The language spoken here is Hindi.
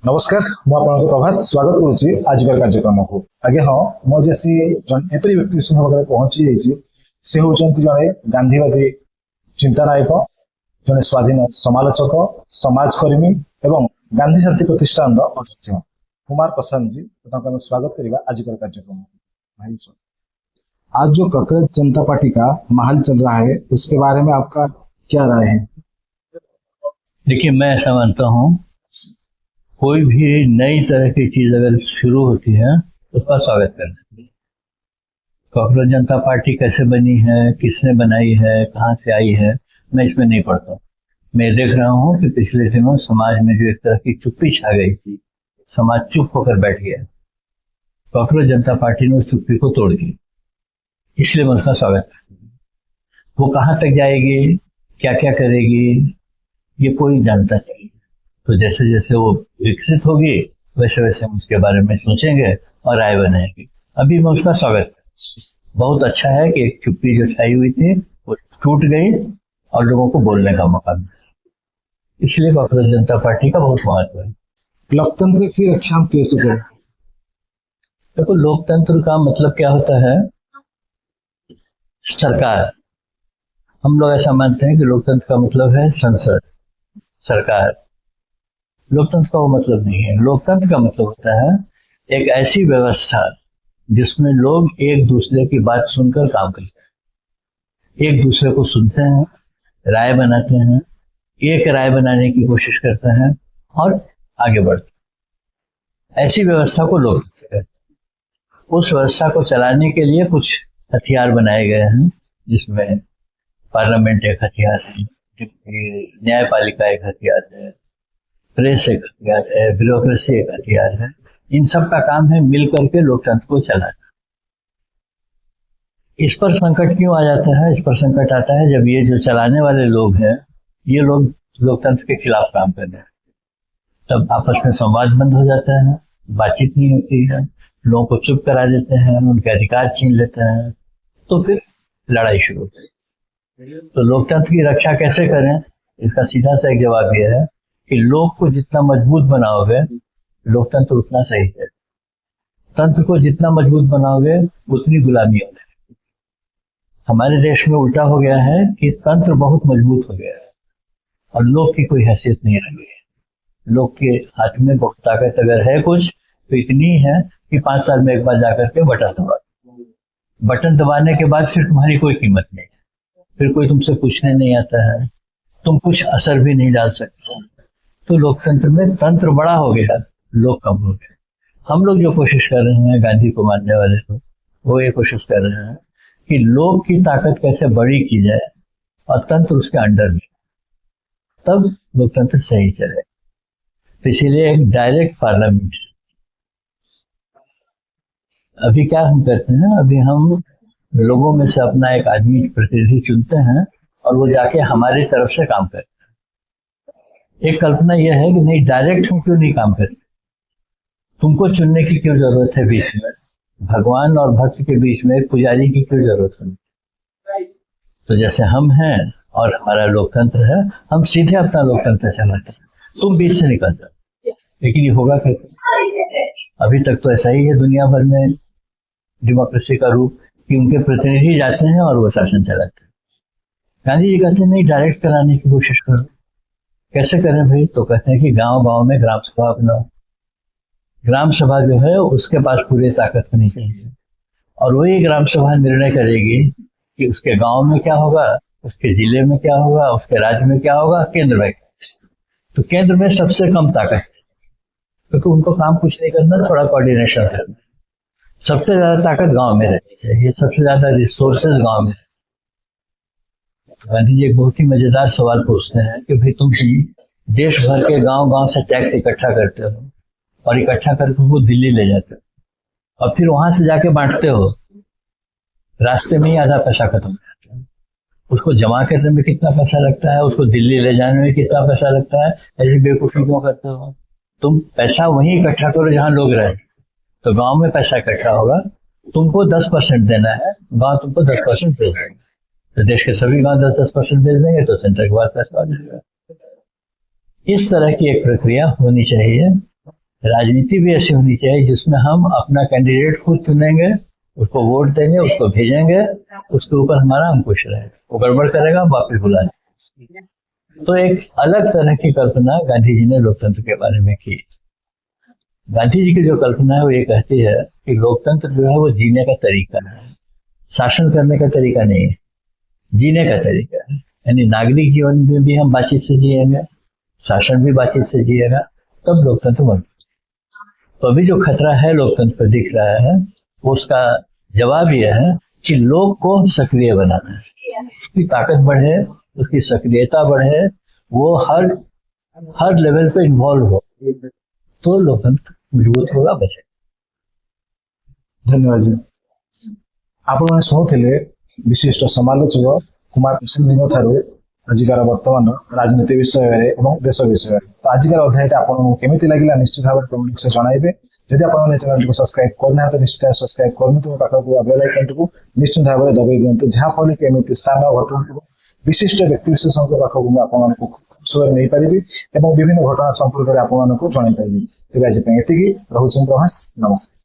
नमस्कार ମୁଁ ଆପଣଙ୍କୁ ପ୍ରଭାସ ସ୍ୱାଗତ କରୁଛି ଆଜିକାର କାର୍ଯ୍ୟକ୍ରମକୁ। ଆଜ୍ଞା ହଁ ମୁଁ ଆଜି ଆସି ଏପରି ବ୍ୟକ୍ତି ବିଶେଷ ଭାବରେ ପହଞ୍ଚି ଯାଇଛି। ସେ ହେଉଛନ୍ତି ଜଣେ ଗାନ୍ଧୀବାଦୀ ଚିନ୍ତାନାୟକ, ଜଣେ ସ୍ୱାଧୀନ ସମାଲୋଚକ, ସମାଜକର୍ମୀ ଏବଂ ଗାନ୍ଧୀ ଶାନ୍ତି ପ୍ରତିଷ୍ଠାନର ଅଧ୍ୟକ୍ଷ कुमार प्रशांत जी। तो ताको हमें स्वागत करिबा आजिकर कार्यक्रम में। भाई स्वागत। आज जो कांग्रेस जनता पार्टी का महल चल रहा है उसके बारे में आपका क्या राय है? देखिए, मैं ऐसा मानता हूँ, कोई भी नई तरह की चीज अगर शुरू होती है तो उसका स्वागत करना चाहिए। कांग्रेस जनता पार्टी कैसे बनी है, किसने बनाई है, कहाँ से आई है, मैं इसमें नहीं पढ़ता। मैं देख रहा हूँ कि पिछले दिनों समाज में जो एक तरह की चुप्पी छा गई थी, समाज चुप होकर बैठ गया। कांग्रेस जनता पार्टी ने उस चुप्पी को तोड़ दी, इसलिए मैं उसका स्वागत करता हूँ। वो कहाँ तक जाएगी, क्या क्या करेगी, ये कोई जानता नहीं। तो जैसे जैसे वो विकसित होगी वैसे वैसे हम उसके बारे में सोचेंगे और राय बनाएंगे। अभी मैं उसका स्वागत करता हूँ। बहुत अच्छा है कि एक चुप्पी जो छाई हुई थी वो टूट गई और लोगों को बोलने का मौका मिला, इसलिए कांग्रेस जनता पार्टी का बहुत महत्व है। लोकतंत्र की रक्षा हम कैसे करें? देखो, लोकतंत्र का मतलब क्या होता है? सरकार। हम लोग ऐसा मानते हैं कि लोकतंत्र का मतलब है संसद, सरकार। लोकतंत्र का वो मतलब नहीं है। लोकतंत्र का मतलब होता है एक ऐसी व्यवस्था जिसमें लोग एक दूसरे की बात सुनकर काम करते हैं, एक दूसरे को सुनते हैं, राय बनाते हैं, एक राय बनाने की कोशिश करते हैं और आगे बढ़ते हैं। ऐसी व्यवस्था को लोकतंत्र कहते हैं। उस व्यवस्था को चलाने के लिए कुछ हथियार बनाए गए हैं, जिसमें पार्लियामेंट एक हथियार है, न्यायपालिका एक हथियार है, प्रेस एक हथियार है, ब्यूरोक्रेसी एक हथियार है। इन सब का काम है मिल करके लोकतंत्र को चलाना। इस पर संकट क्यों आ जाता है? इस पर संकट आता है जब ये जो चलाने वाले लोग हैं, ये लोग लोकतंत्र के खिलाफ काम कर रहे हैं, तब आपस में संवाद बंद हो जाता है, बातचीत नहीं होती है, लोगों को चुप करा देते हैं, उनके अधिकार छीन लेते हैं, तो फिर लड़ाई शुरू होती है। तो लोकतंत्र की रक्षा कैसे करें? इसका सीधा सा एक जवाब यह है कि लोक को जितना मजबूत बनाओगे लोकतंत्र उतना सही है। तंत्र को जितना मजबूत बनाओगे उतनी गुलामी होगी। हमारे देश में उल्टा हो गया है कि तंत्र बहुत मजबूत हो गया है और लोक की कोई हैसियत नहीं रह गई है। लोग के हाथ में बहुत ताकत अगर है कुछ तो इतनी है कि 5 साल में एक बार जाकर के बटन दबाने के बाद फिर तुम्हारी कोई कीमत नहीं, फिर कोई तुमसे पूछने नहीं आता है, तुम कुछ असर भी नहीं डाल सकते। तो लोकतंत्र में तंत्र बड़ा हो गया, लोग कम हो गए। हम लोग जो कोशिश कर रहे हैं, गांधी को मानने वाले लोग, वो ये कोशिश कर रहे हैं कि लोग की ताकत कैसे बड़ी की जाए और तंत्र उसके अंडर में, तब लोकतंत्र सही चले। तो इसीलिए एक डायरेक्ट पार्लियामेंट। अभी क्या हम करते हैं, अभी हम लोगों में से अपना एक आदमी प्रतिनिधि चुनते हैं और वो जाके हमारी तरफ से काम करते हैं। एक कल्पना यह है कि नहीं, डायरेक्ट हम क्यों नहीं काम करते? तुमको चुनने की क्यों जरूरत है? बीच में भगवान और भक्त के बीच में पुजारी की क्यों जरूरत है? तो जैसे हम हैं और हमारा लोकतंत्र है, हम सीधे अपना लोकतंत्र चलाते हैं, तुम बीच से निकल जाओ। लेकिन ये होगा कैसे? अभी तक तो ऐसा ही है दुनिया भर में डेमोक्रेसी का रूप कि उनके प्रतिनिधि जाते हैं और वो शासन चलाते हैं। गांधी जी कहते हैं नहीं, डायरेक्ट कराने की कोशिश करो। कैसे करें भाई? तो कहते हैं कि गांव गांव में ग्राम सभा बनाओ। ग्राम सभा जो है उसके पास पूरी ताकत होनी चाहिए और वही ग्राम सभा निर्णय करेगी कि उसके गांव में क्या होगा, उसके जिले में क्या होगा, उसके राज्य में क्या होगा, केंद्र में। तो केंद्र में सबसे कम ताकत है, क्योंकि उनको काम कुछ नहीं करना, थोड़ा कोऑर्डिनेशन करना। सबसे ज्यादा ताकत गांव में रहनी चाहिए, सबसे ज्यादा रिसोर्सेज गांव में। गांधी जी एक बहुत ही मजेदार सवाल पूछते हैं कि भाई तुम देश भर के गांव गांव से टैक्स इकट्ठा करते हो और इकट्ठा करके वो दिल्ली ले जाते हो और फिर वहां से जाके बांटते हो, रास्ते में ही आधा पैसा खत्म हो जाता है। उसको जमा करने में कितना पैसा लगता है, उसको दिल्ली ले जाने में कितना पैसा लगता है, ऐसी बेवकूफी क्यों करते हो? तुम पैसा वहीं इकट्ठा करो जहां लोग रहे, तो गांव में पैसा इकट्ठा होगा, तुमको 10% देना है, गांव तुमको 10% दे देंगे। तो देश के सभी गांव 10% दे देंगे तो सेंटर के पास पैसा आ जाएगा। इस तरह की एक प्रक्रिया होनी चाहिए राजनीति भी ऐसी होनी चाहिए जिसमें हम अपना कैंडिडेट खुद चुनेंगे, उसको वोट देंगे, उसको भेजेंगे, उसके ऊपर हमारा अंकुश रहे। वो गड़बड़ करेगा, हम वापिस बुलाएंगे। तो एक अलग तरह की कल्पना गांधी जी ने लोकतंत्र के बारे में की। गांधी जी की जो कल्पना है वो ये कहती है कि लोकतंत्र जो है वो जीने का तरीका है, शासन करने का तरीका नहीं है, जीने का तरीका है। यानी नागरिक जीवन में भी हम बातचीत से जिएंगे, शासन भी बातचीत से जिएगा, तब लोकतंत्र बन। तो अभी जो खतरा है लोकतंत्र पर दिख रहा है, उसका जवाब यह है कि लोग को सक्रिय बनाना है, उसकी ताकत बढ़े, उसकी सक्रियता बढ़े, वो हर लेवल पे इन्वॉल्व हो, तो लोकतंत्र मजबूत होगा, बचे। धन्यवाद जी। आपने शुणुले विशिष्ट समालोचक कुमार प्रसाद ठारू आजिकार वर्तमान राजनीति विषय और देश विषय। तो आजिकार अध्याय आपको केमी लगे निश्चित भाव कमेंट बॉक्स में जनइबे। जदि आप चैनल को सब्सक्राइब करना तो निश्चित भाव सब्सक्राइब करनी पाखक बेल आइकन को निश्चित भाव में दबाई दिंतु, जहाँफल कि एमती स्थान घटना विशिष्ट व्यक्ति विशेषों पाखक आपको खूब नहीं पारि और विभिन्न घटना संपर्क में आपको जनई पारि। तेज आज ये रोचे प्रभास, नमस्कार।